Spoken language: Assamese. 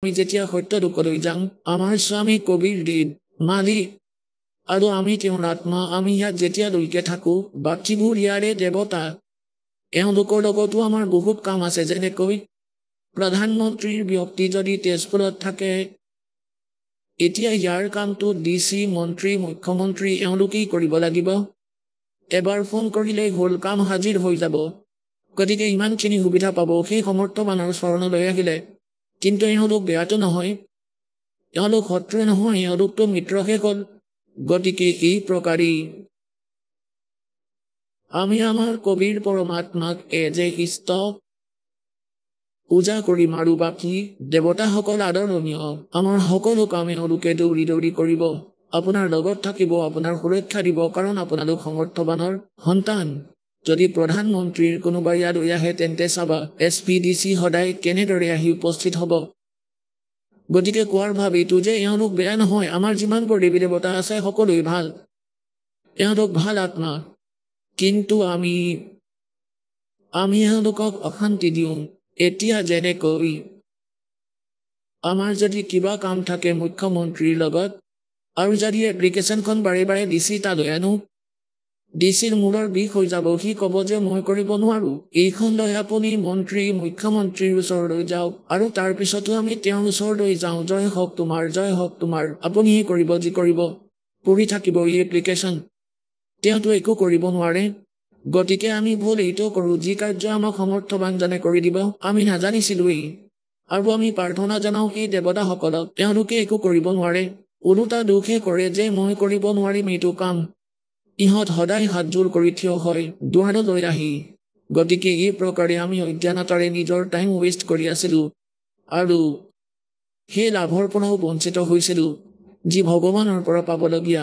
আমি যেতিয়া সত্য দুখলৈ যাওঁ আমাৰ স্বামী কবিৰ দিন মালিক আৰু আমি তেওঁৰ আত্মা আমি ইয়াত যেতিয়ালৈকে থাকো বাকীবোৰ ইয়াৰে দেৱতা এওঁলোকৰ লগতো আমাৰ বহুত কাম আছে যেনেকৈ প্ৰধানমন্ত্ৰীৰ ব্যক্তি যদি তেজপুৰত থাকে এতিয়া ইয়াৰ কামটো ডিচি মন্ত্ৰী মুখ্যমন্ত্ৰী এওঁলোকেই কৰিব লাগিব এবাৰ ফোন কৰিলেই হ'ল কাম হাজিৰ হৈ যাব গতিকে ইমানখিনি সুবিধা পাব সেই সমৰ্থমানৰ চৰণলৈ আহিলে কিন্তু এওঁলোক বেয়াটো নহয় এওঁলোক শত্ৰু নহয় এওঁলোকতো মিত্ৰহে হ'ল গতিকে এই প্ৰকাৰেই আমি আমাৰ কবিৰ পৰমাত্মাক যে ইষ্ট পূজা কৰিম আৰু বাকী দেৱতাসকল আদৰণীয় আমাৰ সকলো কাম এওঁলোকে দৌৰি দৌৰি কৰিব আপোনাৰ লগত থাকিব আপোনাৰ সুৰক্ষা দিব কাৰণ আপোনালোক সমৰ্থবানৰ সন্তান যদি প্ৰধানমন্ত্ৰীৰ কোনোবা ইয়ালৈ আহে তেন্তে চাবা SPDC সদায় কেনেদৰে আহি উপস্থিত হ'ব গতিকে কোৱাৰ ভাৱ এইটো যে এওঁলোক বেয়া নহয় আমাৰ যিমানবোৰ দেৱী দেৱতা আছে সকলোৱে ভাল এওঁলোক ভাল আত্মা কিন্তু আমি এওঁলোকক অশান্তি দিওঁ এতিয়া যেনেকৈ আমাৰ যদি কিবা কাম থাকে মুখ্যমন্ত্ৰীৰ লগত আৰু যদি এপ্লিকেশ্যনখন বাৰে বাৰে ডিচি তালৈ আনো ডিচিৰ মূৰৰ বিষ হৈ যাব সি ক'ব যে মই কৰিব নোৱাৰো এইখন লৈ আপুনি মন্ত্ৰী মুখ্যমন্ত্ৰীৰ ওচৰলৈ যাওক আৰু তাৰপিছতো আমি তেওঁৰ ওচৰলৈ যাওঁ জয় হওক তোমাৰ আপুনি কৰিব যি কৰিব পঢ়ি থাকিব এই এপ্লিকেশ্যন তেওঁতো একো কৰিব নোৱাৰে গতিকে আমি ভুল এইটো কৰোঁ যি কাৰ্য আমাক সমৰ্থবানজনে কৰি দিব আমি নাজানিছিলোৱেই আৰু আমি প্ৰাৰ্থনা জনাওঁ সেই দেৱতাসকলক তেওঁলোকে একো কৰিব নোৱাৰে ওলোটা দুখে কৰে যে মই কৰিব নোৱাৰিম এইটো কাম ইহঁত সদায় হাতজোৰ কৰি থিয় হয় দুৱাৰলৈ আহি গতিকে এই প্ৰকাৰে আমি অজ্ঞানতাৰে নিজৰ টাইম ৱেষ্ট কৰি আছিলোঁ আৰু সেই লাভৰ পৰাও বঞ্চিত হৈছিলোঁ যি ভগৱানৰ পৰা পাবলগীয়া